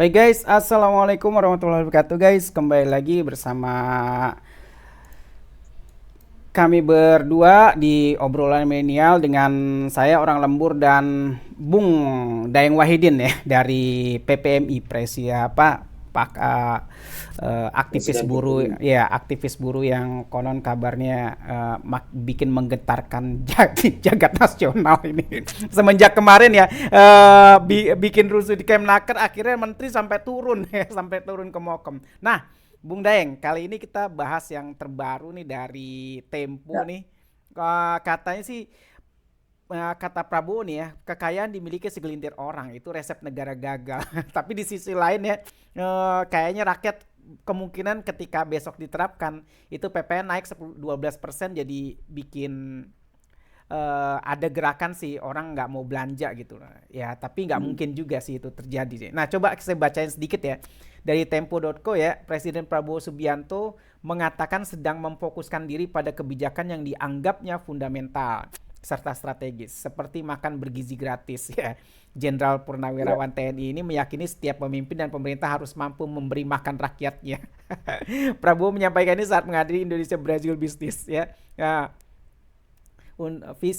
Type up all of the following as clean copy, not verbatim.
Baik guys, Assalamualaikum warahmatullahi wabarakatuh guys. Kembali lagi bersama kami berdua di obrolan milenial dengan saya orang lembur dan Bung Daeng Wahidin ya dari PPMI Presia apa Pak aktivis Presiden buruh PPI. ya aktivis buruh yang konon kabarnya bikin menggetarkan jagat nasional ini semenjak kemarin ya bikin rusuh di Kemnaker akhirnya menteri sampai turun ya sampai turun ke Mokom. Nah, Bung Daeng, kali ini kita bahas yang terbaru nih dari Tempo Ya, nih. Katanya sih kata Prabowo nih ya, kekayaan dimiliki segelintir orang itu resep negara gagal. Tapi di sisi lain ya, kayaknya rakyat kemungkinan ketika besok diterapkan itu PPN naik 10-12% jadi bikin ada gerakan sih orang nggak mau belanja gitu ya, tapi nggak hmm, mungkin juga sih itu terjadi sih. Nah, coba saya bacain sedikit ya dari Tempo.co ya. Presiden Prabowo Subianto mengatakan sedang memfokuskan diri pada kebijakan yang dianggapnya fundamental serta strategis seperti makan bergizi gratis ya. Jenderal ya, Purnawirawan TNI ini meyakini setiap pemimpin dan pemerintah harus mampu memberi makan rakyatnya. Prabowo menyampaikan ini saat menghadiri Indonesia Brazil Business ya. Ya,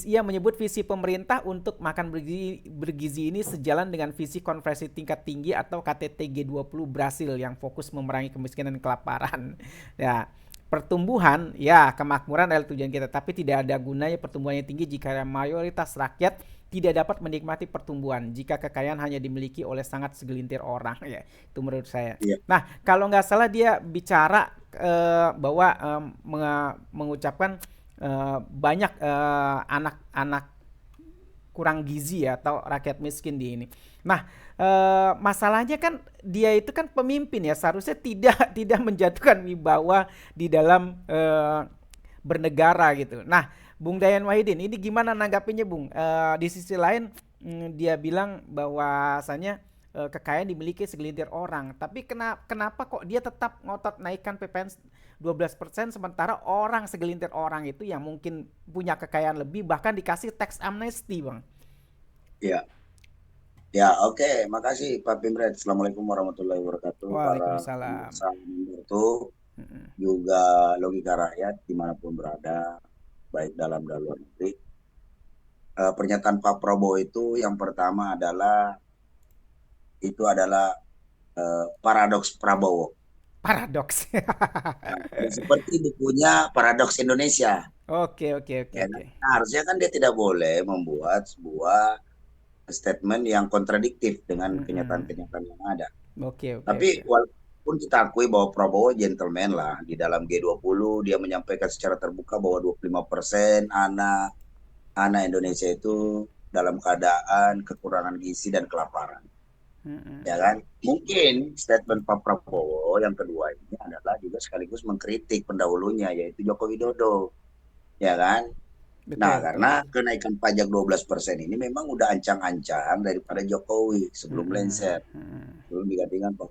ia menyebut visi pemerintah untuk makan bergizi ini sejalan dengan visi konferensi tingkat tinggi atau KTT G20 Brasil yang fokus memerangi kemiskinan dan kelaparan. Ya, pertumbuhan ya kemakmuran adalah tujuan kita, tapi tidak ada gunanya pertumbuhan yang tinggi jika mayoritas rakyat tidak dapat menikmati pertumbuhan jika kekayaan hanya dimiliki oleh sangat segelintir orang ya, itu menurut saya. ya. Nah, kalau nggak salah dia bicara bahwa mengucapkan banyak anak-anak kurang gizi ya atau rakyat miskin di ini. Nah, masalahnya kan dia itu kan pemimpin ya, seharusnya tidak tidak menjatuhkan wibawa di dalam bernegara gitu. Nah, Bung Dayan Wahidin ini gimana nanggapinya Bung? Di sisi lain dia bilang bahwasanya kekayaan dimiliki segelintir orang. Tapi kenapa kok dia tetap ngotot naikkan PPN 12% sementara orang segelintir orang itu yang mungkin punya kekayaan lebih bahkan dikasih tax amnesty, Bang. Ya, ya, oke. Makasih Pak Pimret. Assalamualaikum warahmatullahi wabarakatuh. Para Waalaikumsalam. pemirsa itu juga logika rakyat dimanapun berada, baik dalam dan luar negeri. Pernyataan Pak Prabowo itu yang pertama adalah paradoks Prabowo. Paradoks. Ya, seperti bukunya Paradoks Indonesia. Oke, oke, oke, Ya, kan? oke. Nah, harusnya kan dia tidak boleh membuat sebuah statement yang kontradiktif dengan kenyataan-kenyataan yang ada. Oke, oke, Tapi oke. walaupun kita akui bahwa Prabowo gentleman lah di dalam G20 dia menyampaikan secara terbuka bahwa 25% anak Indonesia itu dalam keadaan kekurangan gizi dan kelaparan. Ya kan? Mungkin statement Pak Prabowo yang kedua ini adalah juga sekaligus mengkritik pendahulunya yaitu Joko Widodo. Ya kan? Nah, Betul, betul. karena kenaikan pajak 12% ini memang udah ancang-ancang daripada Jokowi sebelum lengser, belum digantikan Pak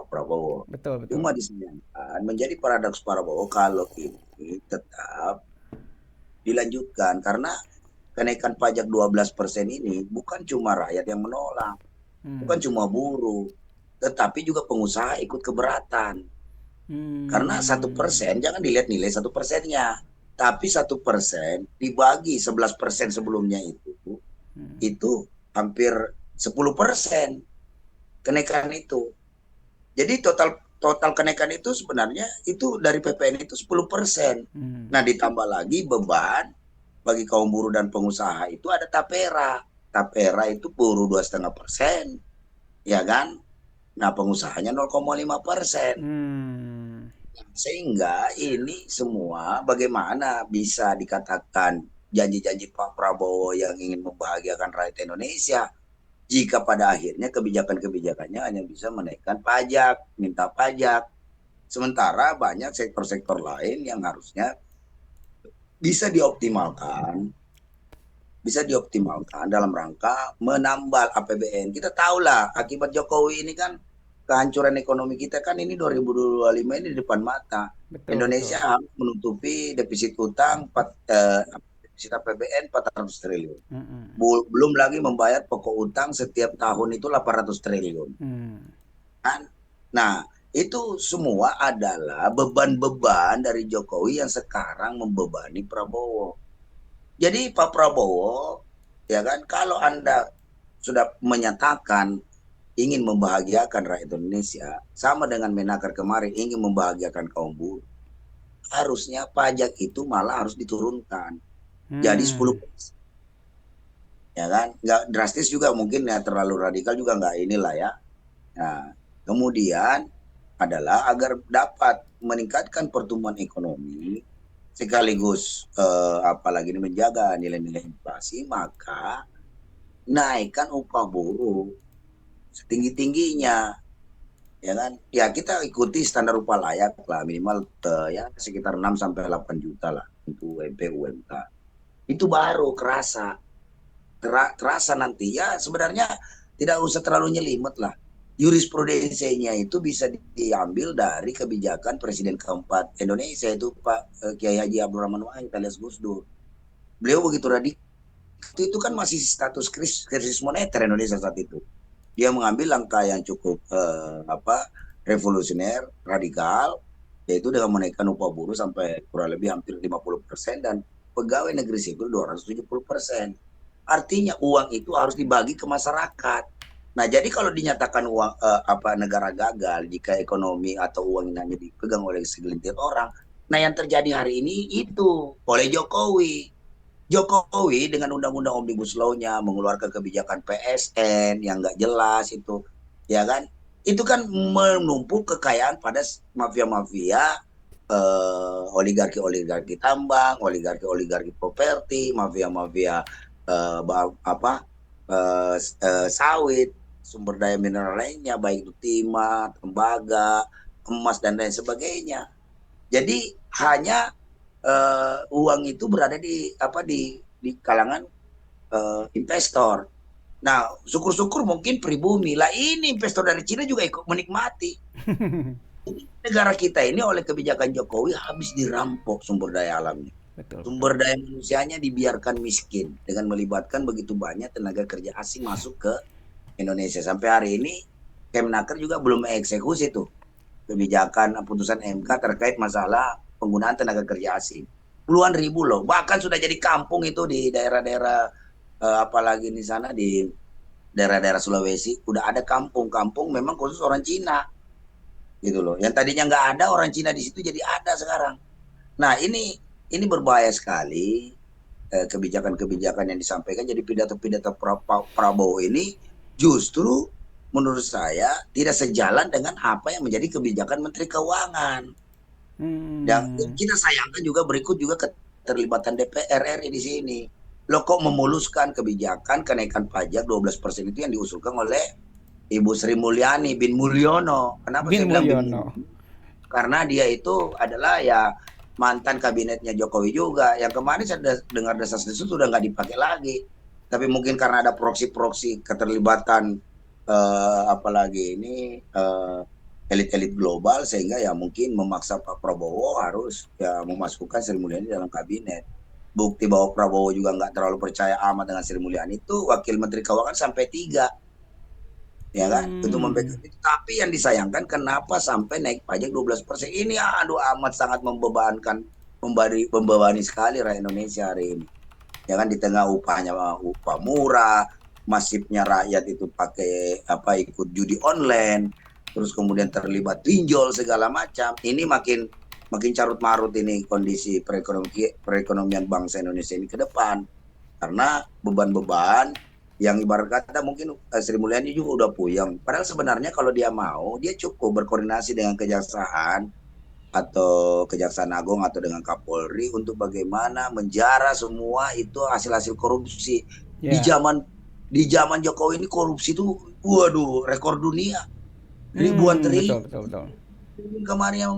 Prabowo. Betul, betul. Cuma disayangkan menjadi paradoks Prabowo kalau ini tetap dilanjutkan karena kenaikan pajak 12% ini bukan cuma rakyat yang menolak, bukan cuma buruh, tetapi juga pengusaha ikut keberatan. Karena satu Hmm. persen jangan dilihat nilai 1%-nya, tapi 1% dibagi 11% sebelumnya itu hampir 10% kenaikan itu. Jadi total total kenaikan itu sebenarnya itu dari PPN itu 10%. Nah, ditambah lagi beban bagi kaum buruh dan pengusaha itu ada tapera. Tapera itu buruh 2,5%, ya kan? Nah, pengusahanya 0,5%. Hmm. Sehingga ini semua bagaimana bisa dikatakan janji-janji Pak Prabowo yang ingin membahagiakan rakyat Indonesia jika pada akhirnya kebijakan-kebijakannya hanya bisa menaikkan pajak, minta pajak. Sementara banyak sektor-sektor lain yang harusnya bisa dioptimalkan, bisa dioptimalkan dalam rangka menambal APBN. Kita tahulah akibat Jokowi ini kan kehancuran ekonomi kita kan ini 2025 ini di depan mata. Betul, betul. Indonesia harus menutupi defisit utang sisa PBN 400 triliun. Mm-mm. Belum lagi membayar pokok utang setiap tahun itu 800 triliun. Mm. Kan? Nah, itu semua adalah beban-beban dari Jokowi yang sekarang membebani Prabowo. Jadi Pak Prabowo, ya kan, kalau Anda sudah menyatakan ingin membahagiakan rakyat Indonesia, sama dengan Menaker kemarin ingin membahagiakan kaum buruh, harusnya pajak itu malah harus diturunkan. Jadi Mm. 10%. Ya kan? Nggak drastis juga mungkin ya, terlalu radikal juga nggak inilah ya. Nah, kemudian adalah agar dapat meningkatkan pertumbuhan ekonomi sekaligus apalagi ini menjaga nilai-nilai inflasi, maka naikkan upah buruh setinggi-tingginya, ya kan? Ya kita ikuti standar upah layak lah, minimal ya sekitar 6 sampai 8 juta lah untuk UMP UMK. Itu baru terasa nanti ya, sebenarnya tidak usah terlalu nyelimet lah. Jurisprudensinya itu bisa diambil dari kebijakan Presiden keempat Indonesia, itu Pak Kiai Haji Abdurrahman Wahid alias Gus Dur. Beliau begitu radikal, itu kan masih status krisis moneter Indonesia saat itu. Dia mengambil langkah yang cukup revolusioner, radikal, yaitu dengan menaikkan upah buruh sampai kurang lebih hampir 50% dan pegawai negeri sipil 270%. Artinya uang itu harus dibagi ke masyarakat. Nah, jadi kalau dinyatakan uang negara gagal jika ekonomi atau uang ini hanya dipegang oleh segelintir orang, nah yang terjadi hari ini itu oleh Jokowi. Jokowi dengan undang-undang Omnibus Law-nya mengeluarkan kebijakan PSN yang nggak jelas itu, ya kan? Itu kan menumpuk kekayaan pada mafia-mafia, oligarki-oligarki tambang, oligarki-oligarki properti, mafia-mafia sawit, sumber daya mineral lainnya, baik itu timah, tembaga, emas dan lain sebagainya. Jadi hanya uang itu berada di kalangan investor. Nah, syukur-syukur mungkin pribumi lah, ini investor dari Cina juga ikut menikmati. Negara kita ini oleh kebijakan Jokowi habis dirampok sumber daya alamnya. Betul, betul. Sumber daya manusianya dibiarkan miskin dengan melibatkan begitu banyak tenaga kerja asing masuk ke Indonesia. Sampai hari ini Kemnaker juga belum eksekusi tuh kebijakan putusan MK terkait masalah penggunaan tenaga kerja asing. Puluhan ribu loh, bahkan sudah jadi kampung itu di daerah-daerah apalagi di sana di daerah-daerah Sulawesi, udah ada kampung-kampung memang khusus orang Cina gitu loh. Yang tadinya nggak ada orang Cina di situ jadi ada sekarang. Nah, ini berbahaya sekali kebijakan-kebijakan yang disampaikan. Jadi pidato-pidato Prabowo ini justru menurut saya tidak sejalan dengan apa yang menjadi kebijakan Menteri Keuangan. Yang Hmm. kita sayangkan juga berikut juga keterlibatan DPR RI di sini. Loh kok memuluskan kebijakan kenaikan pajak 12% itu yang diusulkan oleh Ibu Sri Mulyani bin Mulyono. Kenapa Bin saya bilang bin Mulyono. Mulyono? Karena dia itu adalah ya mantan kabinetnya Jokowi juga. Yang kemarin saya dengar desas-desus sudah nggak dipakai lagi. Tapi mungkin karena ada proksi-proksi keterlibatan apalagi ini elit-elit global sehingga ya mungkin memaksa Pak Prabowo harus ya memasukkan Sri Mulyani dalam kabinet. Bukti bahwa Prabowo juga nggak terlalu percaya amat dengan Sri Mulyani itu wakil menteri keuangan sampai 3, ya kan, untuk Hmm. membackup itu. Tapi yang disayangkan kenapa sampai naik pajak 12% ini, aduh amat sangat membebankan, membebani sekali rakyat Indonesia hari ini, ya kan, di tengah upah murah, masifnya rakyat itu pakai ikut judi online, terus kemudian terlibat pinjol segala macam. Ini makin makin carut marut ini kondisi perekonomian bangsa Indonesia ini ke depan, karena beban-beban yang ibarat kata mungkin Sri Mulyani juga udah puyeng. Padahal sebenarnya kalau dia mau, dia cukup berkoordinasi dengan kejaksaan atau Kejaksaan Agung atau dengan Kapolri untuk bagaimana menjara semua itu hasil-hasil korupsi. Di Ya. zaman di zaman Jokowi ini korupsi itu waduh rekor dunia, ribuan Hmm. triliun. Betul, betul, betul. Kemarin yang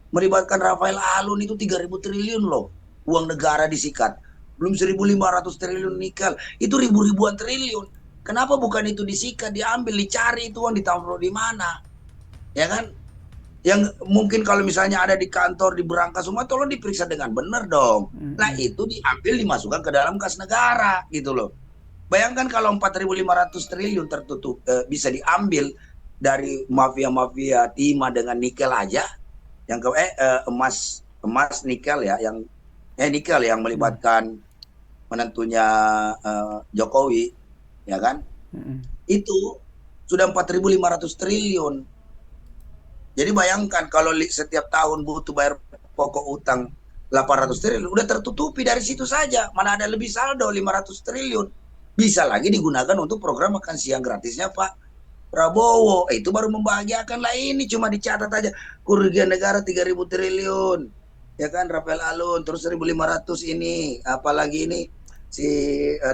melibatkan Rafael Alun itu 3.000 triliun loh uang negara disikat. Belum 1.500 triliun nikel. Itu ribuan triliun. Kenapa bukan itu disikat, diambil, dicari itu uang, ditaruh di mana? Ya kan? Yang mungkin kalau misalnya ada di kantor, di berangkas semua, tolong diperiksa dengan benar dong. Nah Mm-mm. itu diambil, dimasukkan ke dalam kas negara gitu loh. Bayangkan kalau 4.500 triliun tertutup bisa diambil dari mafia-mafia timah dengan nikel aja, yang emas emas nikel ya, yang nikel yang Mm. melibatkan menentunya Jokowi, ya kan? Mm-mm. Itu sudah 4.500 triliun. Jadi bayangkan kalau setiap tahun butuh bayar pokok utang 800 triliun, udah tertutupi dari situ saja. Mana ada lebih saldo 500 triliun. Bisa lagi digunakan untuk program makan siang gratisnya Pak Prabowo. Itu baru membahagiakan lah, ini cuma dicatat aja. Kerugian negara 3.000 triliun. Ya kan, Rafael Alun, terus 1.500 ini. Apalagi ini si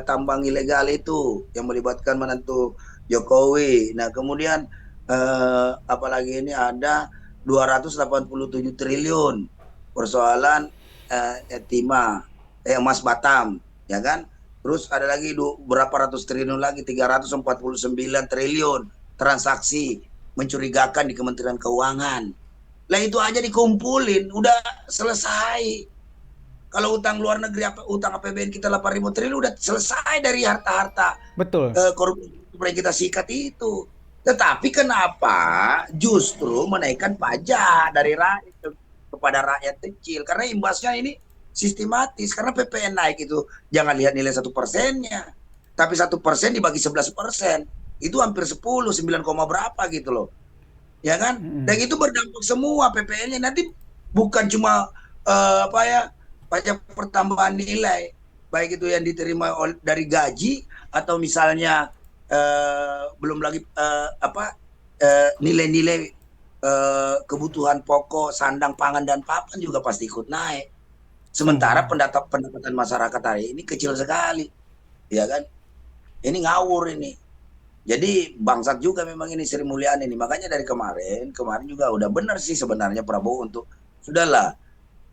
tambang ilegal itu yang melibatkan menantu Jokowi. Nah, kemudian apalagi ini ada 287 triliun persoalan timah, emas Batam, ya kan? Terus ada lagi berapa ratus triliun lagi, 349 triliun transaksi mencurigakan di Kementerian Keuangan. Lah itu aja dikumpulin, udah selesai. Kalau utang luar negeri, utang APBN kita 8.000 triliun, udah selesai dari harta-harta Betul. korupsi yang kita sikat itu. Tetapi kenapa justru menaikkan pajak dari rakyat kepada rakyat kecil? Karena imbasnya ini sistematis. Karena PPN naik itu jangan lihat nilai 1%-nya, tapi 1% dibagi 11%, itu hampir 10, 9, berapa gitu loh, ya kan? Dan Mm-mm. itu berdampak semua PPN-nya nanti, bukan cuma apa ya, pajak pertambahan nilai, baik itu yang diterima dari gaji atau misalnya belum lagi apa nilai-nilai kebutuhan pokok, sandang, pangan dan papan juga pasti ikut naik. Sementara Semua. pendapatan masyarakat hari ini kecil sekali, ya kan? Ini ngawur ini. Jadi bangsat juga memang ini Sri Mulyani ini. Makanya dari kemarin juga udah benar sih sebenarnya Prabowo untuk sudahlah,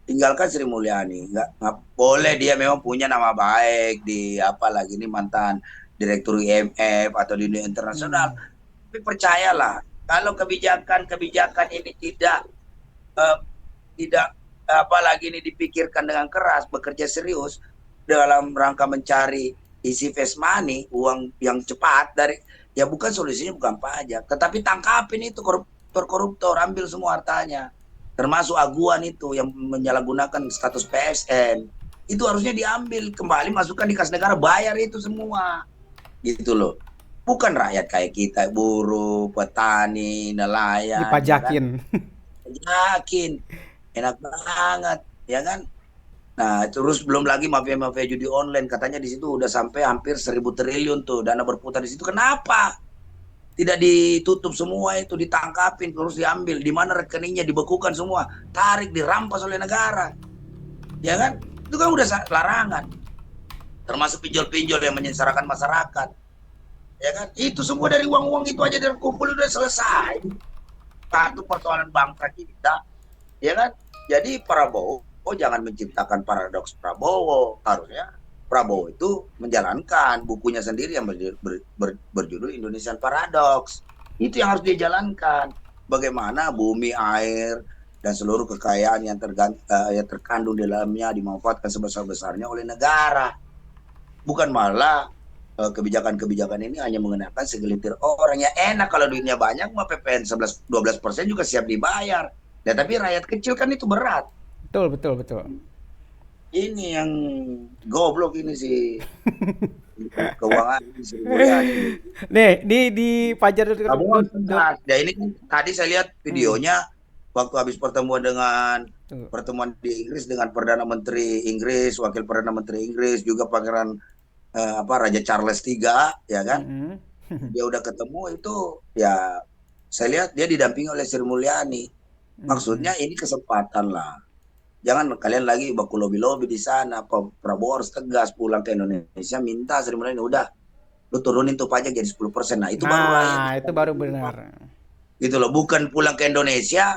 tinggalkan Sri Mulyani. Nggak boleh, dia memang punya nama baik di apa lagi ini, mantan direktur IMF atau di dunia internasional. Mm. Tapi percayalah, kalau kebijakan-kebijakan ini eh, tidak apa lagi ini dipikirkan dengan keras, bekerja serius dalam rangka mencari isi fast money, uang yang cepat dari, ya bukan solusinya bukan pajak, tetapi tangkapin itu koruptor-koruptor, ambil semua hartanya, termasuk aguan itu yang menyalahgunakan status PSN, itu harusnya diambil kembali, masukkan di kas negara, bayar itu semua, gitu loh. Bukan rakyat kayak kita, buruh, petani, nelayan, ya kan? Dipajakin. Yakin, enak banget, ya kan? Nah, terus belum lagi mafia-mafia judi online, katanya di situ udah sampai hampir 1.000 triliun tuh dana berputar di situ. Kenapa tidak ditutup semua itu, ditangkapin, terus diambil? Di mana rekeningnya, dibekukan semua, tarik, dirampas oleh negara, ya kan? Itu kan udah larangan. Termasuk pinjol-pinjol yang menyengsarakan masyarakat, ya kan? Itu semua dari uang-uang itu aja terkumpul, udah selesai. Satu persoalan bangsa kita, ya kan? Jadi Prabowo jangan menciptakan paradoks Prabowo. Harusnya Prabowo itu menjalankan bukunya sendiri yang berjudul Indonesian Paradox. Itu yang harus dia jalankan. Bagaimana bumi, air, dan seluruh kekayaan yang terkandung di dalamnya dimanfaatkan sebesar-besarnya oleh negara. Bukan malah kebijakan-kebijakan ini hanya mengenakan segelintir orang. Ya enak kalau duitnya banyak, mah PPN 11-12% juga siap dibayar. Ya tapi rakyat kecil kan itu berat. Betul, betul, betul. Ini yang goblok ini sih keuangan ini Sri Mulyani ini. Nih, di Fajar Tabungan tegas. Ya ini kan tadi saya lihat Hmm, videonya waktu habis pertemuan tuh. di Inggris dengan Perdana Menteri Inggris, Wakil Perdana Menteri Inggris, juga Pangeran apa Raja Charles III, ya kan? Mm-mm. Dia udah ketemu itu, ya saya lihat dia didampingi oleh Sri Mulyani. Mm-mm. Maksudnya ini kesempatan lah. Jangan kalian lagi baku lobi-lobi di sana. Prabowo harus tegas pulang ke Indonesia, minta Sri Mulyani udah lu turunin tuh pajak jadi 10%. Nah, itu baru rakyat Nah, bisa itu baru benar. gitu loh. Bukan pulang ke Indonesia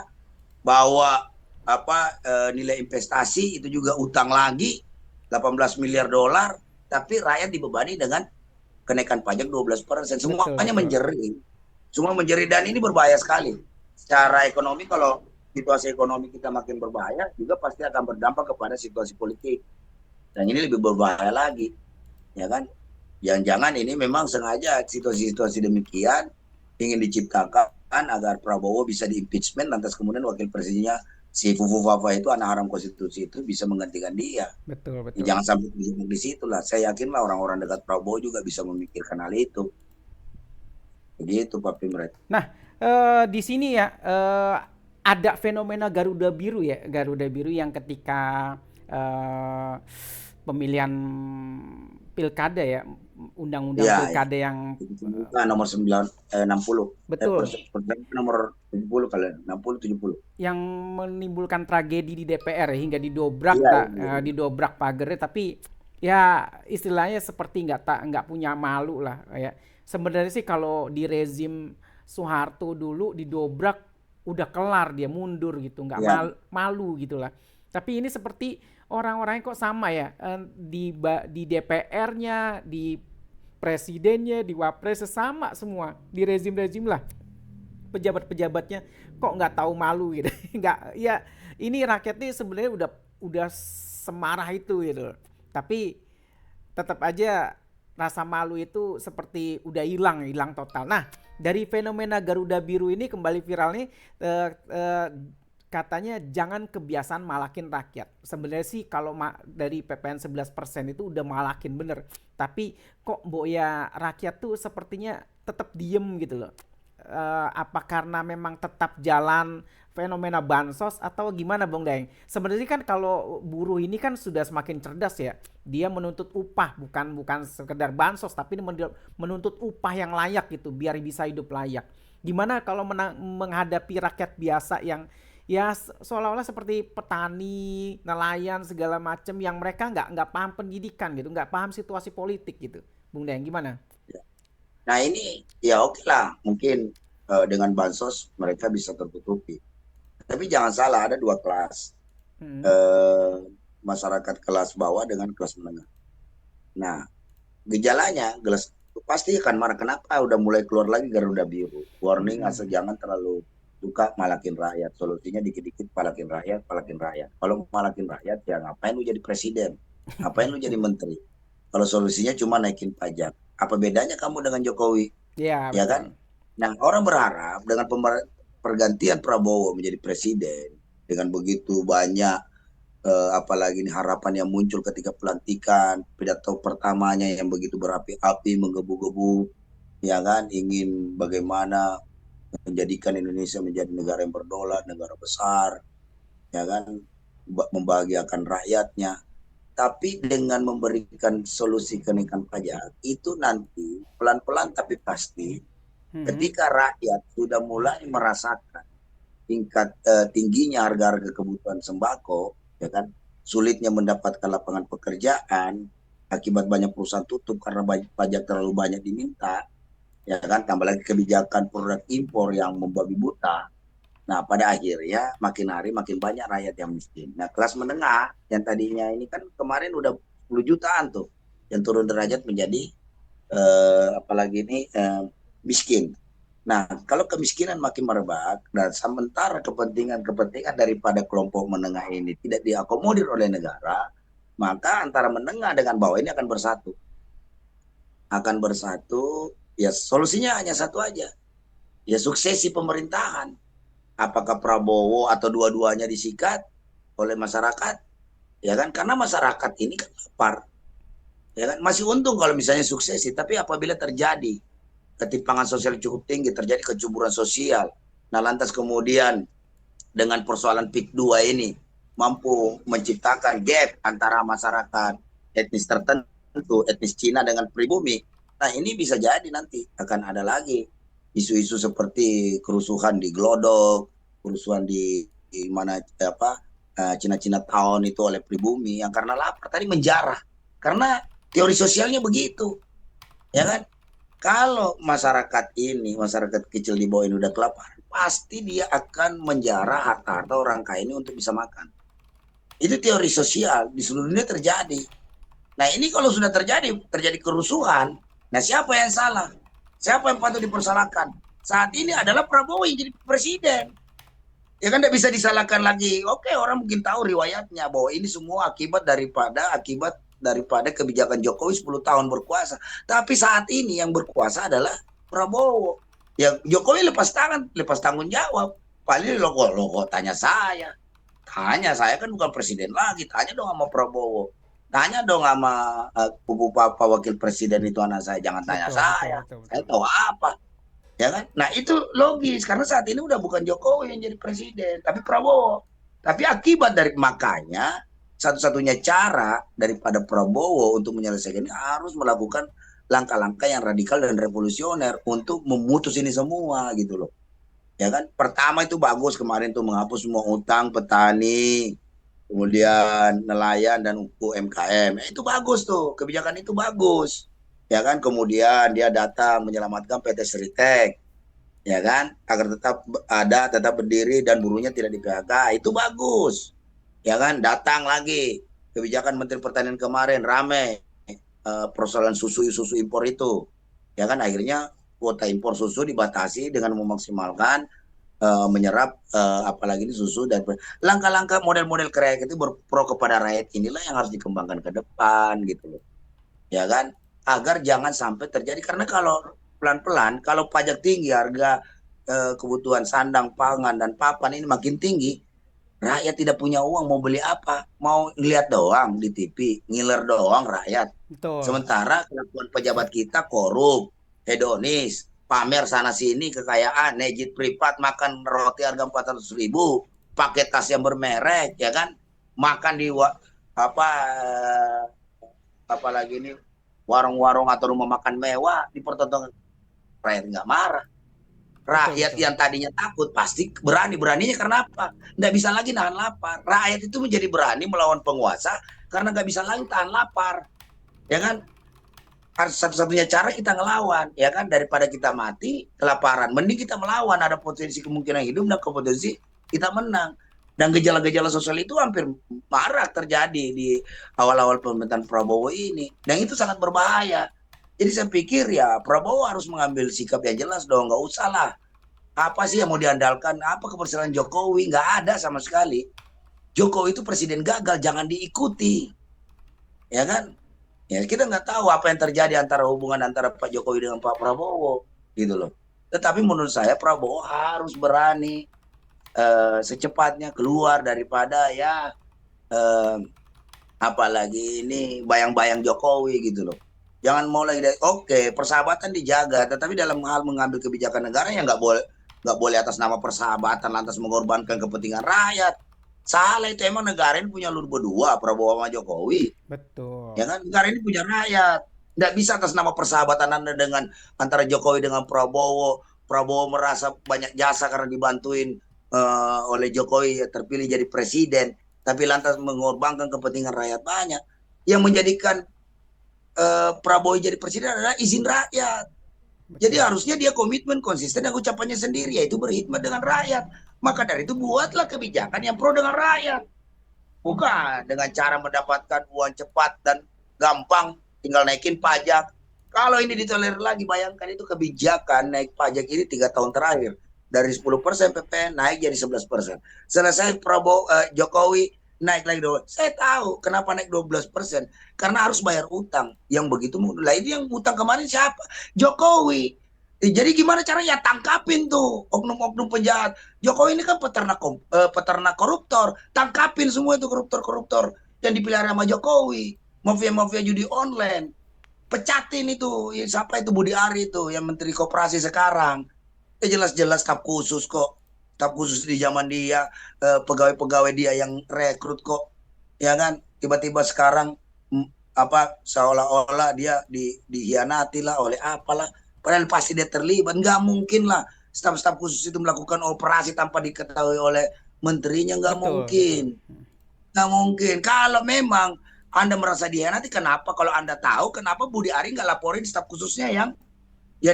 bawa apa nilai investasi itu juga utang lagi 18 miliar dolar, tapi rakyat dibebani dengan kenaikan pajak 12%. Betul, Semuanya betul. menjerit. Semua menjerit dan ini berbahaya sekali. secara ekonomi, kalau situasi ekonomi kita makin berbahaya juga pasti akan berdampak kepada situasi politik, dan ini lebih berbahaya lagi, ya kan? Jangan-jangan ini memang sengaja situasi-situasi demikian ingin diciptakan agar Prabowo bisa diimpeachment, lantas kemudian wakil presidennya si Fufu Fafa itu, anak haram konstitusi itu, bisa menggantikan dia. Betul, Ya, betul. jangan sampai di situ lah. Saya yakin lah orang-orang dekat Prabowo juga bisa memikirkan hal itu. Begitu Pak Pimret. Nah, di sini ya, ada fenomena Garuda Biru ya, Garuda Biru yang ketika pemilihan pilkada ya, undang-undang Ya, ya. pilkada yang Nah, nomor 60. betul, Persen nomor 70 kali, 60 70. yang menimbulkan tragedi di DPR ya, hingga didobrak Iya, tak, iya, iya. didobrak pagarnya, tapi ya istilahnya seperti nggak punya malu lah ya. Sebenarnya sih kalau di rezim Soeharto dulu didobrak udah kelar, dia mundur gitu, nggak Iya. malu gitulah. Tapi ini seperti orang-orangnya kok sama ya, di DPR-nya, di presidennya, di wapres sama semua, di rezim-rezim lah, pejabat-pejabatnya kok nggak tahu malu gitu. Nggak, ya ini rakyatnya sebenarnya udah semarah itu gitu, tapi tetap aja rasa malu itu seperti udah hilang, hilang total. Nah, dari fenomena Garuda Biru ini kembali viral nih, eh, eh, katanya jangan kebiasaan malakin rakyat. Sebenarnya sih kalau dari PPN 11% itu udah malakin bener. Tapi kok mbok ya rakyat tuh sepertinya tetap diem gitu loh. Apa karena memang tetap jalan fenomena bansos atau gimana Bang Daeng? Sebenarnya kan kalau buruh ini kan sudah semakin cerdas ya. Dia menuntut upah, bukan bukan sekedar bansos, tapi menuntut upah yang layak gitu biar bisa hidup layak. Gimana kalau menghadapi rakyat biasa yang ya seolah-olah seperti petani, nelayan segala macam yang mereka nggak paham pendidikan gitu, nggak paham situasi politik gitu. Bung Daeng gimana? Nah, ini ya oke lah, mungkin dengan bansos mereka bisa tertutupi. Tapi jangan salah, ada dua kelas. Hmm. Eh, Masyarakat kelas bawah dengan kelas menengah. Nah, gejalanya gelas pasti akan marah. Kenapa udah mulai keluar lagi Garuda Biru? Warning, Hmm. asal jangan terlalu suka malakin rakyat. Solusinya dikit-dikit malakin rakyat, malakin rakyat. Kalau malakin rakyat, ya ngapain lu jadi presiden? Ngapain lu jadi menteri? Kalau solusinya cuma naikin pajak, apa bedanya kamu dengan Jokowi? Ya Ya kan? betul. Nah, orang berharap dengan pergantian Prabowo menjadi presiden, dengan begitu banyak apalagi ini harapan yang muncul ketika pelantikan, pidato pertamanya yang begitu berapi-api, menggebu-gebu, ya kan, ingin bagaimana menjadikan Indonesia menjadi negara yang berdaulat, negara besar, ya kan, membahagiakan rakyatnya. Tapi dengan memberikan solusi kenaikan pajak, itu nanti pelan-pelan tapi pasti, Hmm. ketika rakyat sudah mulai merasakan tingkat tingginya harga-harga kebutuhan sembako, ya kan, sulitnya mendapatkan lapangan pekerjaan akibat banyak perusahaan tutup karena pajak terlalu banyak diminta, ya kan, tambah lagi kebijakan produk impor yang membabi buta. Nah, pada akhirnya makin hari makin banyak rakyat yang miskin. Nah, kelas menengah yang tadinya ini kan kemarin udah 10 jutaan tuh yang turun derajat menjadi apalagi ini miskin. Nah, kalau kemiskinan makin merebak dan sementara kepentingan-kepentingan daripada kelompok menengah ini tidak diakomodir oleh negara, maka antara menengah dengan bawah ini akan bersatu. Akan bersatu, ya solusinya hanya satu aja. Ya suksesi pemerintahan. Apakah Prabowo atau dua-duanya disikat oleh masyarakat? Ya kan, karena masyarakat ini kan lapar. Ya kan, masih untung kalau misalnya suksesi, tapi apabila terjadi ketimpangan sosial cukup tinggi, terjadi kecemburuan sosial. Nah, lantas kemudian dengan persoalan PIK 2 ini mampu menciptakan gap antara masyarakat etnis tertentu, etnis Cina dengan pribumi. Nah, ini bisa jadi nanti akan ada lagi isu-isu seperti kerusuhan di Glodok, kerusuhan di mana apa Cina-Cina Town itu oleh pribumi yang karena lapar tadi menjarah. Karena teori sosialnya begitu, ya kan? Kalau masyarakat ini, masyarakat kecil di bawah ini udah kelaparan, pasti dia akan menjarah harta-harta orang kaya ini untuk bisa makan. Itu teori sosial di seluruh dunia terjadi. Nah, ini kalau sudah terjadi kerusuhan, nah siapa yang salah? Siapa yang patut dipersalahkan? Saat ini adalah Prabowo yang jadi presiden. Ya kan tidak bisa disalahkan lagi. Oke, orang mungkin tahu riwayatnya bahwa ini semua akibat daripada kebijakan Jokowi 10 tahun berkuasa. Tapi saat ini yang berkuasa adalah Prabowo. Ya Jokowi lepas tangan, lepas tanggung jawab. Paling lo tanya saya. Tanya saya kan bukan presiden lagi. Tanya dong sama Prabowo. Tanya dong sama Pak Wakil Presiden itu anak saya. Jangan tanya Betul, betul, saya. betul, Saya betul. tahu apa. Ya kan? Nah itu logis karena saat ini udah bukan Jokowi yang jadi presiden, tapi Prabowo. Tapi akibat dari makanya satu-satunya cara daripada Prabowo untuk menyelesaikan ini harus melakukan langkah-langkah yang radikal dan revolusioner untuk memutus ini semua gitu loh. Ya kan? Pertama itu bagus kemarin tuh menghapus semua utang petani, kemudian nelayan dan UMKM. Itu bagus tuh, kebijakan itu bagus. Ya kan? Kemudian dia datang menyelamatkan PT Seritek, ya kan, agar tetap ada, tetap berdiri dan buruhnya tidak di PHK. Itu bagus, ya kan. Datang lagi kebijakan Menteri Pertanian kemarin rame, persoalan susu impor itu, ya kan. Akhirnya kuota impor susu dibatasi dengan memaksimalkan menyerap apalagi ini susu. Dan langkah-langkah model-model kreatif itu berpro kepada rakyat inilah yang harus dikembangkan ke depan gitu loh, ya kan, agar jangan sampai terjadi. Karena kalau pelan-pelan, kalau pajak tinggi, harga kebutuhan sandang, pangan, dan papan ini makin tinggi, rakyat tidak punya uang mau beli apa, mau lihat doang di TV, ngiler doang rakyat. Betul. Sementara kelakuan pejabat kita korup, hedonis, pamer sana sini kekayaan, nejit privat, makan roti harga 400.000, pakai tas yang bermerek, ya kan, makan di apa apalagi ini warung-warung atau rumah makan mewah dipertontonkan. Rakyat nggak marah. Betul, Rakyat betul. yang tadinya takut pasti berani. Beraninya karena apa? Nggak bisa lagi nahan lapar. Rakyat itu menjadi berani melawan penguasa karena nggak bisa lagi tahan lapar, ya kan. Harus satu-satunya cara kita ngelawan, ya kan, daripada kita mati kelaparan mending kita melawan, ada potensi kemungkinan hidup dan potensi kita menang. Dan gejala-gejala sosial itu hampir marak terjadi di awal-awal pemerintahan Prabowo ini, dan itu sangat berbahaya. Jadi saya pikir ya Prabowo harus mengambil sikap yang jelas dong. Nggak usah lah apa sih yang mau diandalkan, apa keberhasilan Jokowi, nggak ada sama sekali. Jokowi itu presiden gagal, jangan diikuti, ya kan. Ya kita nggak tahu apa yang terjadi antara hubungan antara Pak Jokowi dengan Pak Prabowo gitu loh. Tetapi menurut saya Prabowo harus berani secepatnya keluar daripada ya eh, apalagi ini bayang-bayang Jokowi gitu loh. Jangan mau lagi dari oke persahabatan dijaga, tetapi dalam hal mengambil kebijakan negara yang nggak boleh atas nama persahabatan lantas mengorbankan kepentingan rakyat. Salah itu, emang negara ini punya lu berdua Prabowo sama Jokowi, Betul. ya kan. Negara ini punya rakyat, nggak bisa atas nama persahabatan Anda dengan antara Jokowi dengan Prabowo. Prabowo merasa banyak jasa karena dibantuin oleh Jokowi terpilih jadi presiden, tapi lantas mengorbankan kepentingan rakyat banyak. Yang menjadikan Prabowo jadi presiden adalah izin rakyat. Jadi Betul. harusnya dia komitmen konsisten dengan ucapannya sendiri, yaitu berkhidmat dengan rakyat. Maka dari itu buatlah kebijakan yang pro dengan rakyat, bukan dengan cara mendapatkan uang cepat dan gampang tinggal naikin pajak. Kalau ini ditolerir lagi, bayangkan itu kebijakan naik pajak ini 3 tahun terakhir dari 10% PPN naik jadi 11%. Selesai Prabowo Jokowi naik lagi 12. Saya tahu kenapa naik 12%, karena harus bayar utang yang begitu. Lah ini yang utang kemarin siapa? Jokowi. Jadi gimana caranya tangkapin tuh oknum-oknum penjahat. Jokowi ini kan peternak koruptor, tangkapin semua itu koruptor-koruptor yang dipelihara sama Jokowi, mafia-mafia judi online, pecatin itu. Siapa itu Budi Ari itu yang Menteri Koperasi sekarang. Jelas-jelas staf khusus kok, staf khusus di zaman dia, pegawai-pegawai dia yang rekrut kok, ya kan. Tiba-tiba sekarang apa seolah-olah dia dihianati lah oleh apalah, padahal pasti dia terlibat. Nggak mungkin lah staf-staf khusus itu melakukan operasi tanpa diketahui oleh menterinya, nggak Betul, betul. mungkin. Nggak mungkin. Kalau memang Anda merasa dihianati, kenapa kalau Anda tahu, kenapa Budi Ari nggak laporin staf khususnya yang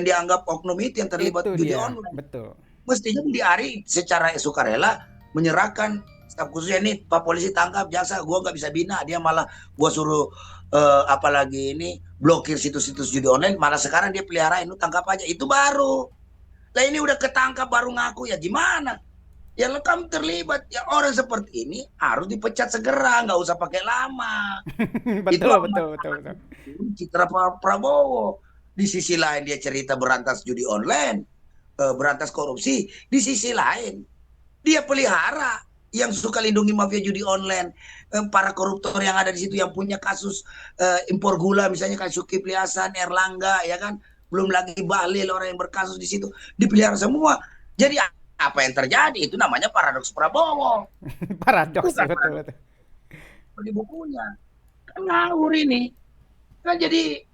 dianggap oknum itu yang terlibat Itu judi dia. online? Betul. Mestinya Budi Ari secara sukarela menyerahkan staf khususnya, ini Pak Polisi tangkap jasa, gue nggak bisa bina, dia malah gue suruh apalagi ini blokir situs-situs judi online, malah sekarang dia pelihara itu, tangkap aja, itu baru. Nah ini udah ketangkap baru ngaku, ya gimana? Ya lo kamu terlibat, ya orang seperti ini harus dipecat segera, nggak usah pakai lama. Itu Betul, betul, amat betul, sangat betul. citra Pak Prabowo. Di sisi lain dia cerita berantas judi online, berantas korupsi. Di sisi lain dia pelihara yang suka lindungi mafia judi online, para koruptor yang ada di situ yang punya kasus impor gula misalnya kayak Zulkifli Hasan, Erlangga, ya kan, belum lagi Bahlil orang yang berkasus di situ dipelihara semua. Jadi apa yang terjadi itu namanya paradoks Prabowo, Paradoks bukan ya, betul, paradoks betul. di bukunya. Kan ngawur ini. Kan jadi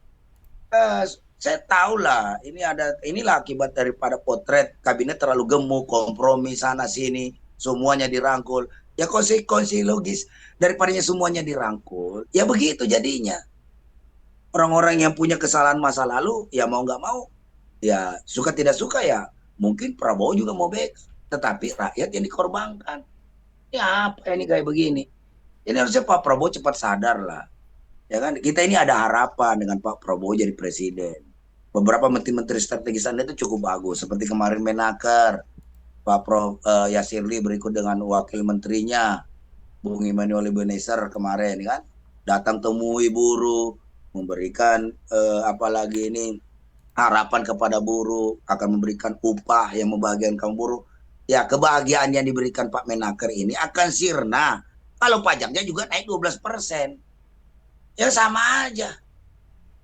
saya tahu lah inilah akibat daripada potret kabinet terlalu gemuk, kompromi sana sini, semuanya dirangkul. Ya konsekuensi logis daripadanya semuanya dirangkul. Ya begitu jadinya. Orang-orang yang punya kesalahan masa lalu, ya mau nggak mau, ya suka tidak suka ya mungkin Prabowo juga mau back, tetapi rakyat yang dikorbankan. Ya apa ini kayak begini? Ini harusnya Pak Prabowo cepat sadar lah. Ya kan, kita ini ada harapan dengan Pak Prabowo jadi presiden. Beberapa menteri-menteri strategis Anda itu cukup bagus, seperti kemarin Menaker, Pak Prof Yasirli berikut dengan wakil menterinya, Bung Immanuel Ebenezer kemarin kan, datang temui buruh, memberikan apalagi ini harapan kepada buruh, akan memberikan upah yang membahagiakan buruh. Ya kebahagiaan yang diberikan Pak Menaker ini akan sirna kalau pajaknya juga naik 12%. Ya sama aja,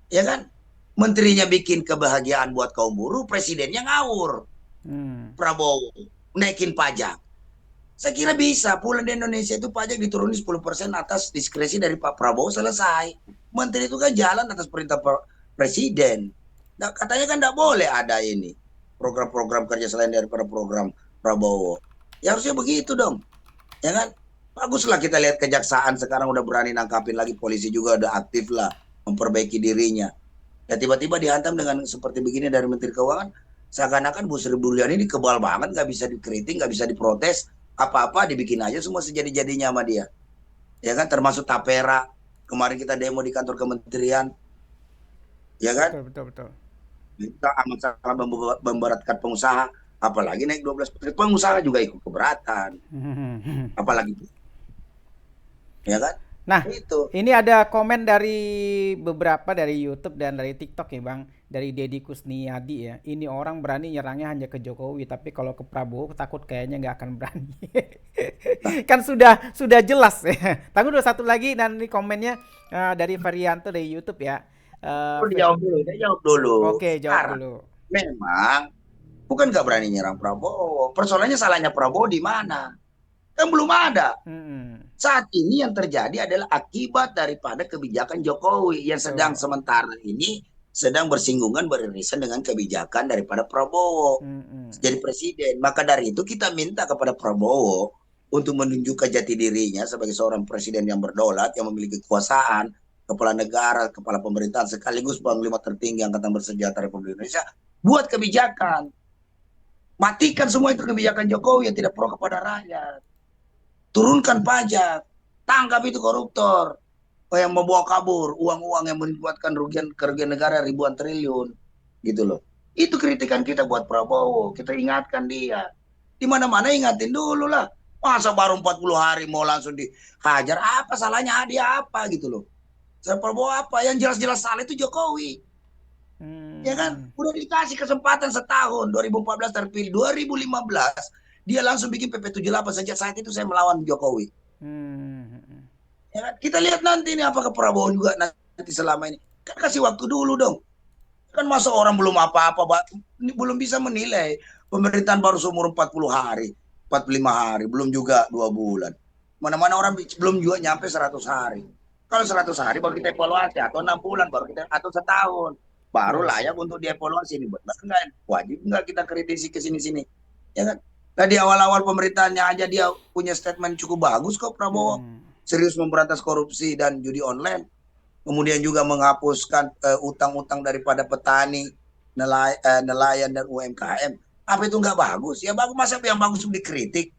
ya kan? Menterinya bikin kebahagiaan buat kaum buruh, presidennya ngawur. Hmm. Prabowo naikin pajak. Saya kira bisa. Pulang di Indonesia itu pajak diturunin 10% atas diskresi dari Pak Prabowo, selesai. Menteri itu kan jalan atas perintah presiden. Nah, katanya kan tidak boleh ada ini program-program kerja selain daripada program Prabowo. Ya harusnya begitu dong, ya kan? Baguslah kita lihat kejaksaan sekarang udah berani nangkapin lagi, polisi juga udah aktif lah memperbaiki dirinya. Ya tiba-tiba dihantam dengan seperti begini dari Menteri Keuangan, seakan-akan Bu Sri Mulyani ini kebal banget, nggak bisa dikritik, nggak bisa diprotes, apa-apa dibikin aja semua sejadi-jadinya sama dia. Ya kan, termasuk Tapera, kemarin kita demo di kantor kementerian, ya kan, Betul, betul, betul. kita amat sangat memberatkan pengusaha, apalagi naik 12%, pengusaha juga ikut keberatan, apalagi, ya kan, Nah, itu. ini ada komen dari beberapa dari YouTube dan dari TikTok ya Bang, dari Deddy Kusniyadi ya. Ini orang berani nyerangnya hanya ke Jokowi, tapi kalau ke Prabowo takut kayaknya nggak akan berani. Nah, Kan sudah jelas ya. Tunggu dulu satu lagi dan ini komennya dari Varianto dari YouTube ya. Eh, dia jawab dulu. Oke, jawab Sekarang dulu. memang bukan nggak berani nyerang Prabowo. Persoalannya salahnya Prabowo di mana? Kan belum ada. Mm-mm. Saat ini yang terjadi adalah akibat daripada kebijakan Jokowi yang sedang Betul. sementara ini sedang bersinggungan beririsan dengan kebijakan daripada Prabowo Mm-mm. jadi presiden. Maka dari itu kita minta kepada Prabowo untuk menunjukkan jati dirinya sebagai seorang presiden yang berdaulat, yang memiliki kekuasaan, kepala negara, kepala pemerintahan, sekaligus panglima tertinggi Angkatan Bersenjata Republik Indonesia, buat kebijakan. Matikan semua itu kebijakan Jokowi yang tidak pro kepada rakyat. Turunkan pajak, tangkap itu koruptor yang membawa kabur uang-uang yang menyebabkan kerugian negara ribuan triliun, gitu loh. Itu kritikan kita buat Prabowo, kita ingatkan dia. Di mana-mana ingatin dulu lah. Masa baru 40 hari mau langsung dihajar, apa salahnya dia apa gitu loh. Saya Prabowo apa? Yang jelas-jelas salah itu Jokowi. Ya kan? Mm. Udah dikasih kesempatan setahun, 2014 terpilih, 2015 dia langsung bikin PP 78. Sejak saat itu saya melawan Jokowi. Mm. Ya kan? Kita lihat nanti ini apakah Prabowo juga nanti selama ini. Kan kasih waktu dulu dong. Kan masa orang belum apa-apa, belum bisa menilai. Pemerintahan baru seumur 40 hari, 45 hari, belum juga 2 bulan. Mana-mana orang belum juga nyampe 100 hari. Kalau 100 hari baru kita evaluasi, atau 6 bulan baru kita, atau setahun. Baru Betul. layak untuk dievaluasi. Ini benar enggak? Wajib enggak kita kritisi ke sini-sini. Ya kan? Nah, di awal-awal pemerintahannya aja dia punya statement cukup bagus kok Prabowo. Mm. Serius memberantas korupsi dan judi online. Kemudian juga menghapuskan utang-utang daripada petani, nelayan dan UMKM. Apa itu nggak bagus? Ya bagus, masa yang bagus dikritik?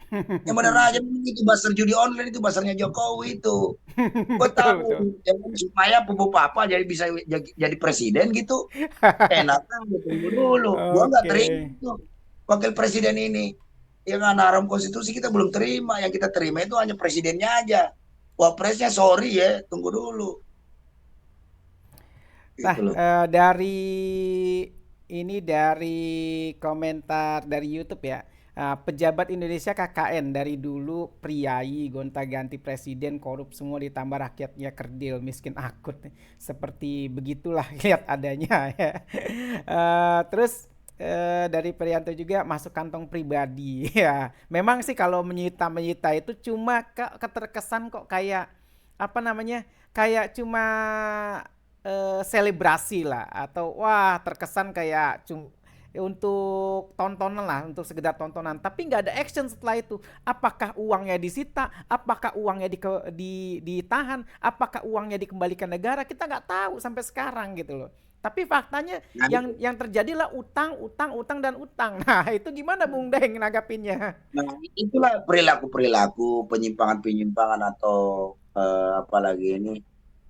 Yang benar aja itu buzzer judi online itu buzzernya Jokowi itu. Gue Betul, tahu betul. ya kan, supaya Pupu Papa jadi bisa jadi presiden gitu. Enak kan, tunggu dulu. Gua nggak Oke. terima tuh wakil presiden ini. Ya kan haram konstitusi kita belum terima. Yang kita terima itu hanya presidennya aja. Wapresnya sorry ya, tunggu dulu. Nah, Gitu loh. dari dari komentar dari YouTube ya. Pejabat Indonesia KKN dari dulu priai, gonta-ganti presiden, korup semua ditambah rakyatnya kerdil, miskin akut. Seperti begitulah lihat adanya ya. Terus dari Prianto juga masuk kantong pribadi ya. Memang sih kalau menyita-menyita itu cuma keterkesan kok kayak apa namanya? Kayak cuma selebrasi lah atau wah terkesan kayak untuk tontonan lah, untuk sekedar tontonan, tapi nggak ada action setelah itu. Apakah uangnya disita, apakah uangnya ditahan, apakah uangnya dikembalikan negara, kita nggak tahu sampai sekarang gitu loh. Tapi faktanya Nah, yang terjadilah utang, utang, utang dan utang. Nah itu gimana Bung Deng nanggapinnya? nah, itulah perilaku-perilaku penyimpangan-penyimpangan atau apalagi ini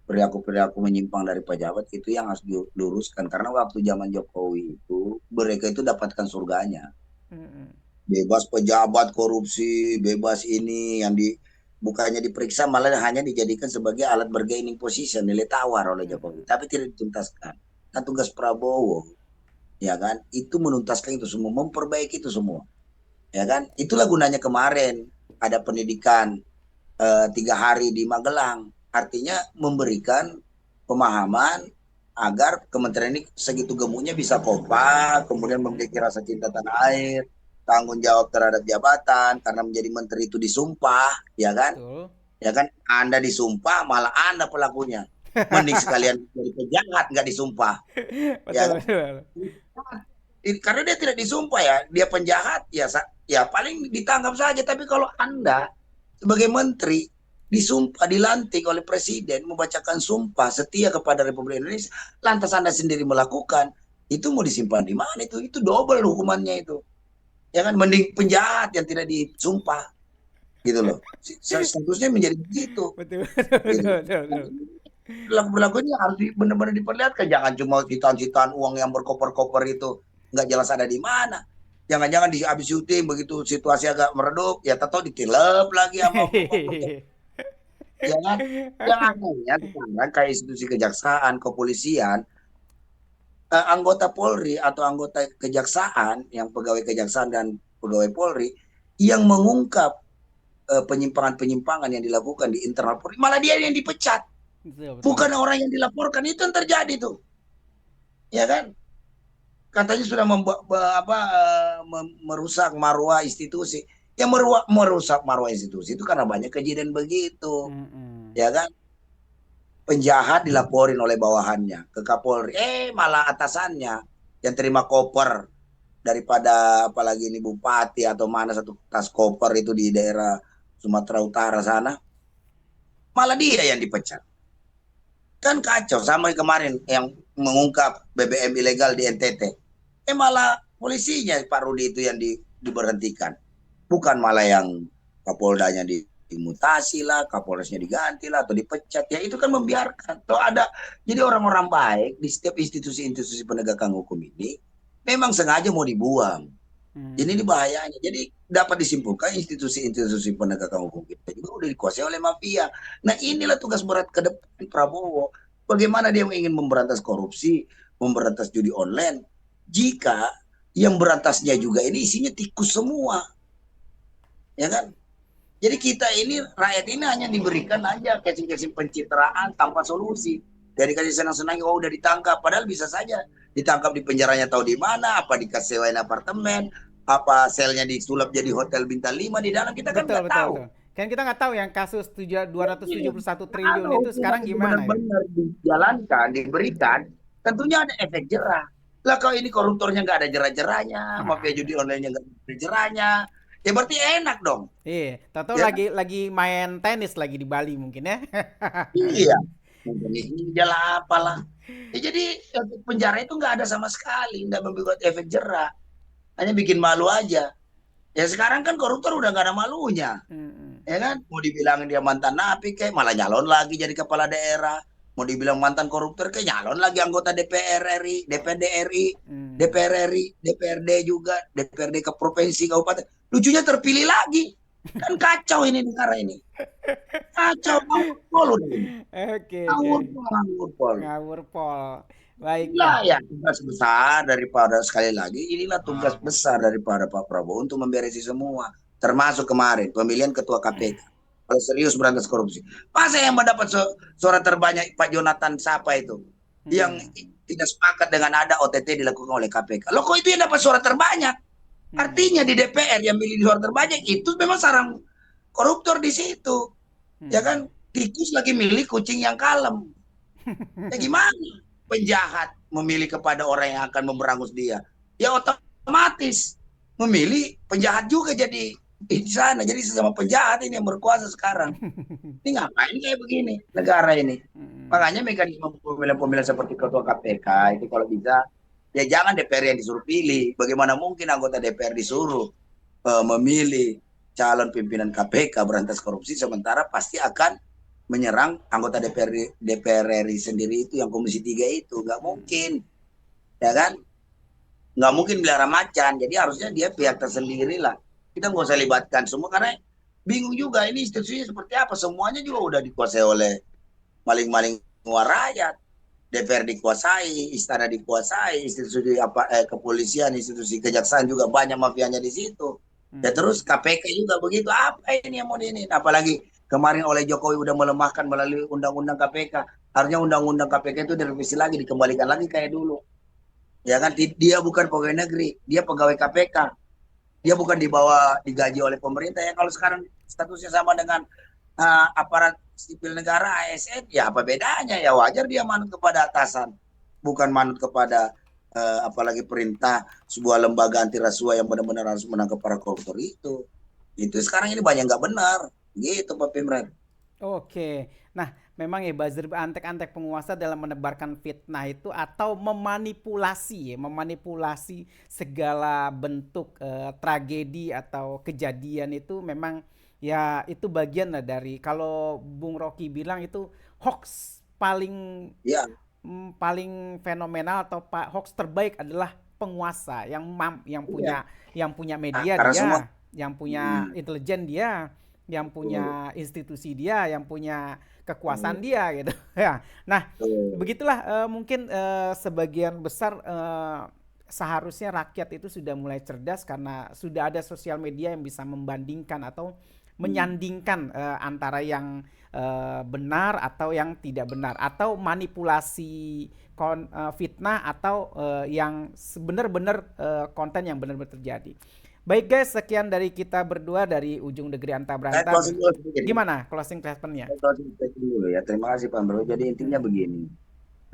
perilaku-perilaku menyimpang dari pejabat itu yang harus diluruskan karena waktu zaman Jokowi itu mereka itu dapatkan surganya. Mm-mm. Bebas pejabat korupsi, bebas ini yang bukannya diperiksa malah hanya dijadikan sebagai alat bargaining position, nilai tawar oleh Jokowi, Mm-mm. tapi tidak dituntaskan. Nah, tugas Prabowo, ya kan, itu menuntaskan itu semua, memperbaiki itu semua, ya kan. Itulah gunanya kemarin ada pendidikan 3 hari di Magelang, artinya memberikan pemahaman agar kementerian ini segitu gemuknya bisa kompak, kemudian memiliki rasa cinta tanah air, tanggung jawab terhadap jabatan, karena menjadi menteri itu disumpah, ya kan? Betul. Ya kan? Anda disumpah, malah Anda pelakunya. Mending sekalian jadi penjahat, nggak disumpah, ya Betul, kan? betul. Karena dia tidak disumpah ya, dia penjahat, ya paling ditangkap saja. Tapi kalau Anda sebagai menteri disumpah, dilantik oleh presiden membacakan sumpah setia kepada Republik Indonesia, lantas Anda sendiri melakukan, itu mau disimpan di mana itu? Itu double hukumannya itu. Ya kan mending penjahat yang tidak disumpah gitu loh. Statusnya menjadi begitu Betul, betul, gitu. betul, betul, betul. Perilaku-perilakunya harus benar-benar diperlihatkan. Jangan cuma citaan-citaan uang yang berkoper-koper itu nggak jelas ada di mana. Jangan-jangan di habis syuting begitu situasi agak meredup, ya tahu ditilep lagi sama ya kan. Yang anehnya sekarang kayak institusi kejaksaan, kepolisian, anggota Polri atau anggota kejaksaan, yang pegawai kejaksaan dan pegawai Polri yang mengungkap penyimpangan-penyimpangan yang dilakukan di internal Polri, malah dia yang dipecat, Betul, betul. bukan orang yang dilaporkan. Itu yang terjadi tuh, ya kan? Katanya sudah merusak marwah institusi. Yang merusak marwah institusi itu karena banyak kejadian begitu, Mm-mm. ya kan? Penjahat dilaporin oleh bawahannya ke Kapolri, malah atasannya yang terima koper daripada apalagi ini bupati atau mana satu tas koper itu di daerah Sumatera Utara sana, malah dia yang dipecat. Kan kacau sama kemarin yang mengungkap BBM ilegal di NTT. Malah polisinya Pak Rudi itu yang diberhentikan. Bukan malah yang Kapoldanya dimutasi lah, Kapolresnya diganti lah atau dipecat. Ya itu kan membiarkan. Tuh ada, jadi orang-orang baik di setiap institusi-institusi penegakan hukum ini memang sengaja mau dibuang. Ini Mm. bahayanya. Jadi dapat disimpulkan institusi-institusi penegakan hukum kita juga udah dikuasai oleh mafia. Nah inilah tugas berat ke depan Prabowo. Bagaimana dia ingin memberantas korupsi, memberantas judi online, jika yang berantasnya juga ini isinya tikus semua, ya kan? Jadi kita ini, rakyat ini hanya diberikan aja casing-casing pencitraan tanpa solusi. Dari kasih senang-senang, oh udah ditangkap. Padahal bisa saja ditangkap di penjaranya tahu di mana, apa dikasih sewain apartemen, apa selnya disulap jadi hotel bintang 5 di dalam, kita kan Betul, nggak betul, tahu. betul. Kan kita nggak tahu yang kasus Jadi 271 triliun kalau itu hukuman sekarang itu gimana ya? benar-benar dijalankan, diberikan, tentunya ada efek jerah. Lah kalau ini koruptornya nggak ada jerah-jerahnya, Wah, mafia judi online-nya nggak ada jerahnya, ya berarti enak dong. iya, tahu-tahu Ya kan? lagi main tenis lagi di Bali mungkin ya. Iya. Indonesia lah apalah. Ya, jadi efek penjara itu nggak ada sama sekali, nggak membuat efek jerah, hanya bikin malu aja, Ya sekarang kan koruptor udah gak ada malunya. Mm-mm. Ya kan? Mau dibilangin dia mantan napi kayak malah nyalon lagi jadi kepala daerah. Mau dibilang mantan koruptor kayak nyalon lagi anggota DPR RI, DPD RI, Mm. DPR RI, DPRD juga, DPRD ke provinsi, kabupaten. Lucunya terpilih lagi. Kan kacau ini negara ini. Kacau, ngawur pol udah ini. Oke, oke. Ngawur pol, ngawur pol. Ngawur pol. Baik, Inilah ya tugas besar daripada, sekali lagi, inilah tugas besar daripada Pak Prabowo untuk memberesi semua. Termasuk kemarin pemilihan ketua KPK. Kalau serius berantas korupsi. Masa yang mendapat suara terbanyak Pak Jonathan siapa itu? Yang Mm. tidak sepakat dengan ada OTT dilakukan oleh KPK. Loh kok itu yang dapat suara terbanyak? Mm. Artinya di DPR yang milih suara terbanyak itu memang sarang koruptor di situ. Ya Mm. kan? Tikus lagi milih kucing yang kalem. Ya gimana? Penjahat memilih kepada orang yang akan memberangus dia. Ya otomatis memilih penjahat juga jadi di sana. Jadi sesama penjahat ini yang berkuasa sekarang. Ini ngapain kayak begini negara ini? Mm. Makanya mekanisme pemilihan-pemilihan seperti ketua KPK itu kalau bisa ya jangan DPR yang disuruh pilih. Bagaimana mungkin anggota DPR disuruh memilih calon pimpinan KPK berantas korupsi sementara pasti akan menyerang anggota DPR RI sendiri itu yang Komisi 3 itu nggak Mm. mungkin, ya kan? Nggak mungkin belara macan, jadi harusnya dia pihak tersendiri lah. Kita nggak usah libatkan semua karena bingung juga ini institusinya seperti apa, semuanya juga udah dikuasai oleh maling-maling uang rakyat. DPR dikuasai, istana dikuasai, institusi apa kepolisian, institusi kejaksaan juga banyak mafianya di situ. Ya Mm. terus KPK juga begitu. Apa ini yang mau ini? Apalagi kemarin oleh Jokowi udah melemahkan melalui undang-undang KPK. Harusnya undang-undang KPK itu direvisi lagi, dikembalikan lagi kayak dulu. Ya kan dia bukan pegawai negeri, dia pegawai KPK. Dia bukan dibawa digaji oleh pemerintah ya. Kalau sekarang statusnya sama dengan aparat sipil negara ASN, ya apa bedanya? Ya wajar dia manut kepada atasan, bukan manut kepada apalagi perintah sebuah lembaga anti rasuah yang benar-benar harus menangkap para koruptor itu. Itu sekarang ini banyak nggak benar, gitu Pak Pimren. Oke. Nah, memang ya buzzer antek-antek penguasa dalam menebarkan fitnah itu atau memanipulasi ya, memanipulasi segala bentuk tragedi atau kejadian itu memang ya itu bagian lah dari kalau Bung Rocky bilang itu hoax paling Ya, paling fenomenal atau hoax terbaik adalah penguasa yang iya. punya Nah, media karena semua dia, yang punya hmm, intelijen dia, yang betul, punya institusi dia, yang punya betul, kekuasaan dia gitu. Ya. Nah, betul. begitulah mungkin sebagian besar seharusnya rakyat itu sudah mulai cerdas karena sudah ada sosial media yang bisa membandingkan atau Hmm. menyandingkan antara yang benar atau yang tidak benar atau manipulasi fitnah atau yang benar-benar konten yang benar-benar terjadi. Baik guys, sekian dari kita berdua dari ujung negeri anta Saya beranta. closing dulu sedikit ya. Gimana closing statementnya? Saya closing statement dulu ya. Terima kasih Pak Bro. Jadi intinya Hmm. begini.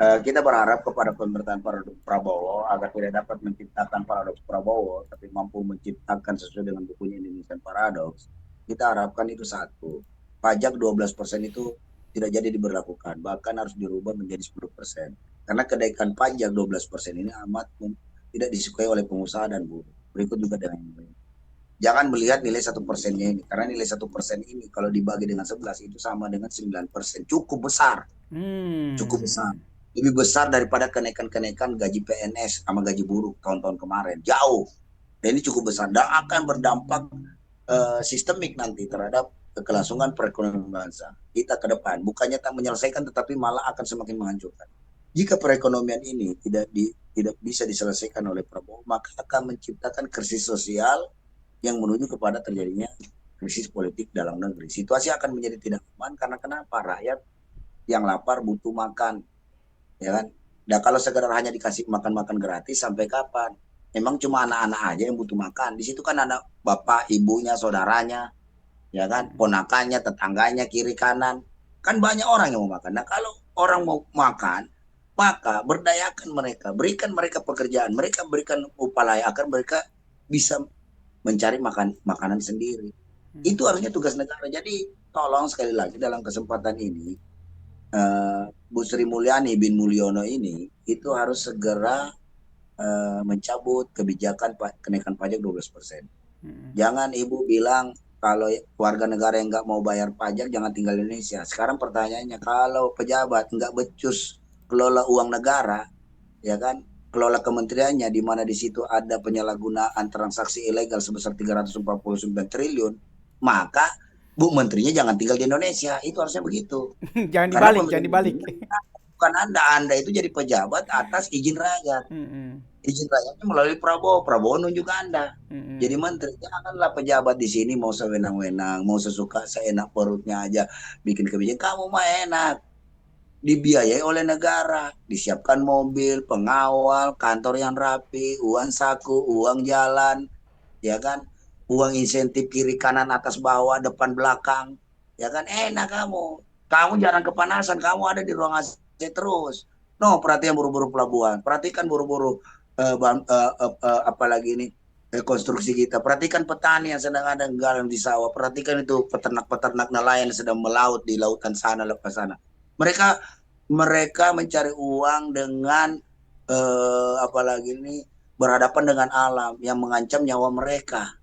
Kita berharap kepada pemerintahan Prabowo agar tidak dapat menciptakan paradoks Prabowo, tapi mampu menciptakan sesuai dengan bukunya Indonesian Paradox. Kita harapkan itu satu, pajak 12% itu tidak jadi diberlakukan, bahkan harus dirubah menjadi 10%. Karena kenaikan pajak 12% ini amat tidak disukai oleh pengusaha dan buruh. Berikut juga dengan yang lain. Jangan melihat nilai 1%-nya ini, karena nilai 1% ini kalau dibagi dengan 11 itu sama dengan 9%. Cukup besar, cukup besar, Hmm. lebih besar daripada kenaikan-kenaikan gaji PNS sama gaji buruh tahun-tahun kemarin, jauh. Dan ini cukup besar dan akan berdampak sistemik nanti terhadap kelangsungan perekonomian bangsa kita ke depan. Bukannya tak menyelesaikan tetapi malah akan semakin menghancurkan. Jika perekonomian ini tidak bisa diselesaikan oleh Prabowo, maka akan menciptakan krisis sosial yang menuju kepada terjadinya krisis politik dalam negeri. Situasi akan menjadi tidak aman karena kenapa? Rakyat yang lapar butuh makan, ya kan? Nah kalau sekedar hanya dikasih makan-makan gratis sampai kapan? Memang cuma anak-anak aja yang butuh makan. Di situ kan ada bapak, ibunya, saudaranya, ya kan? Ponakannya, tetangganya, kiri kanan. Kan banyak orang yang mau makan. Nah kalau orang mau makan, maka berdayakan mereka, berikan mereka pekerjaan, mereka berikan upaya agar mereka bisa mencari makanan sendiri. Itu harusnya tugas negara. Jadi tolong sekali lagi dalam kesempatan ini Bu Sri Mulyani bin Mulyono ini itu harus segera mencabut kebijakan kenaikan pajak 12%. Jangan ibu bilang kalau warga negara yang nggak mau bayar pajak jangan tinggal di Indonesia. Sekarang pertanyaannya, kalau pejabat nggak becus kelola uang negara, ya kan, kelola kementeriannya di mana di situ ada penyalahgunaan transaksi ilegal sebesar 349 triliun, maka Bu Menterinya jangan tinggal di Indonesia. Itu harusnya begitu. Jangan Karena dibalik, jangan pemerintah dibalik. bukan Anda. Anda itu jadi pejabat atas izin rakyat. Mm-mm. Izin rakyatnya melalui Prabowo. Prabowo nunjuk Anda jadi Mm-mm. menteri. Janganlah pejabat di sini mau sewenang-wenang, mau sesuka seenak perutnya aja bikin kebijakan. Kamu mah enak, dibiayai oleh negara, disiapkan mobil, pengawal, kantor yang rapi, uang saku, uang jalan, ya kan, uang insentif kiri kanan atas bawah depan belakang, ya kan, enak kamu jarang kepanasan, kamu ada di ruang AC terus. No, perhatian buru-buru pelabuhan, perhatikan buru-buru apalagi ini konstruksi kita, perhatikan petani yang sedang ada garam di sawah, perhatikan itu peternak-peternak nelayan yang sedang melaut di lautan sana lepas sana. Mereka mereka mencari uang dengan apalagi ini berhadapan dengan alam yang mengancam nyawa mereka.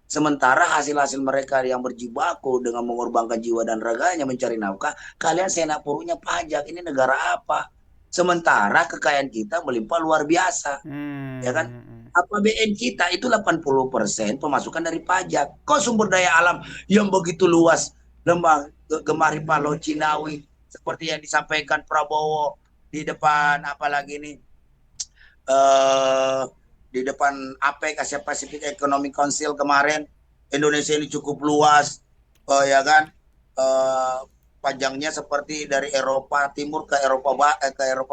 Sementara hasil-hasil mereka yang berjibaku dengan mengorbankan jiwa dan raganya mencari nafkah, kalian seenak perutnya pajak. Ini negara apa? Sementara kekayaan kita melimpah luar biasa, ya kan? Hmm. APBN kita itu 80% pemasukan dari pajak. Kok sumber daya alam yang begitu luas, Lembang, Gemari, Palo, Cinawi, seperti yang disampaikan Prabowo di depan apalagi ini eh, di depan APEC, Asia Pacific Economic Council kemarin, Indonesia ini cukup luas, ya kan, eh, panjangnya seperti dari Eropa Timur ke Eropa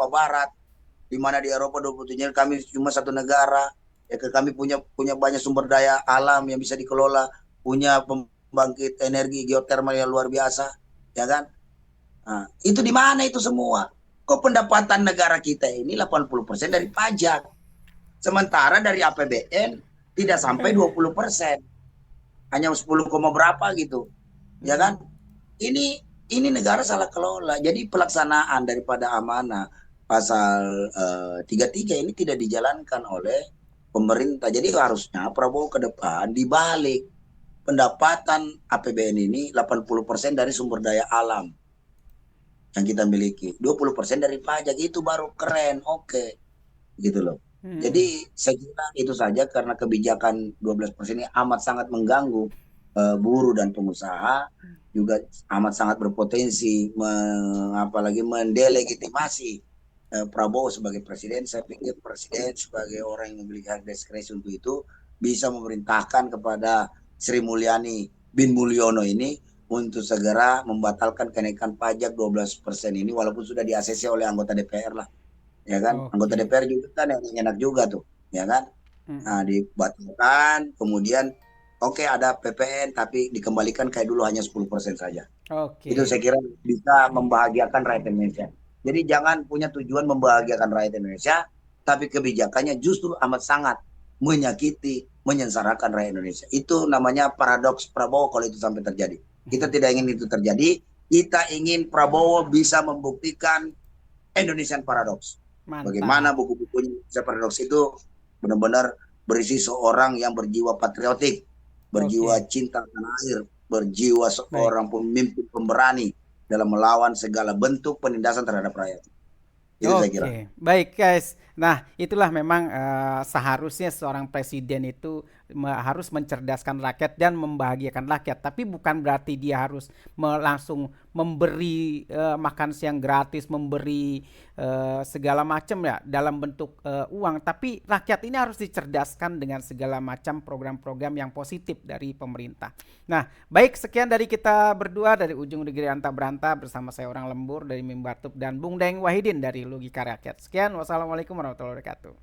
Barat, di mana di Eropa 27 kami cuma satu negara, ya kami punya banyak sumber daya alam yang bisa dikelola, punya pembangkit energi geotermal yang luar biasa, ya kan. Nah, itu di mana itu semua? Kok pendapatan negara kita ini 80% dari pajak? Sementara dari APBN tidak sampai 20%. Hanya 10, berapa gitu. Ya kan? Ini negara salah kelola. Jadi pelaksanaan daripada amanah pasal 33 ini tidak dijalankan oleh pemerintah. Jadi harusnya Prabowo ke depan dibalik, pendapatan APBN ini 80% dari sumber daya alam yang kita miliki, 20% dari pajak, itu baru keren, oke, gitu loh. Hmm. Jadi saya kira itu saja, karena kebijakan 12% ini amat sangat mengganggu buruh dan pengusaha, juga amat sangat berpotensi apalagi mendelegitimasi Prabowo sebagai presiden. Saya pikir presiden sebagai orang yang memiliki hak diskresi untuk itu bisa memerintahkan kepada Sri Mulyani bin Mulyono ini untuk segera membatalkan kenaikan pajak 12% ini, walaupun sudah di-ACC oleh anggota DPR lah, ya kan. Anggota Oke. DPR juga kan yang enak juga tuh, ya kan. Nah, Mm-mm. dibatalkan, kemudian oke, ada PPN tapi dikembalikan kayak dulu hanya 10% saja. Itu Oke. saya kira bisa membahagiakan rakyat Indonesia. Jadi jangan punya tujuan membahagiakan rakyat Indonesia, tapi kebijakannya justru amat sangat menyakiti, menyengsarakan rakyat Indonesia. Itu namanya paradoks Prabowo kalau itu sampai terjadi. Kita tidak ingin itu terjadi. Kita ingin Prabowo bisa membuktikan Indonesian Paradox. Bagaimana Mantap. buku-bukunya Indonesian Paradox itu benar-benar berisi seorang yang berjiwa patriotik, berjiwa Oke. cinta tanah air, berjiwa Baik. seorang pemimpin pemberani dalam melawan segala bentuk penindasan terhadap rakyat. Itu saya kira. Oke, baik guys. Nah, itulah memang seharusnya seorang presiden itu harus mencerdaskan rakyat dan membahagiakan rakyat. Tapi bukan berarti dia harus langsung memberi makan siang gratis, memberi segala macam ya dalam bentuk uang. Tapi rakyat ini harus dicerdaskan dengan segala macam program-program yang positif dari pemerintah. Nah, baik, sekian dari kita berdua dari Ujung Negeri Anta Beranta bersama saya orang lembur dari Mimbartup dan Bung Deng Wahidin dari Logika Rakyat. Sekian, wassalamualaikum warahmatullahi wabarakatuh.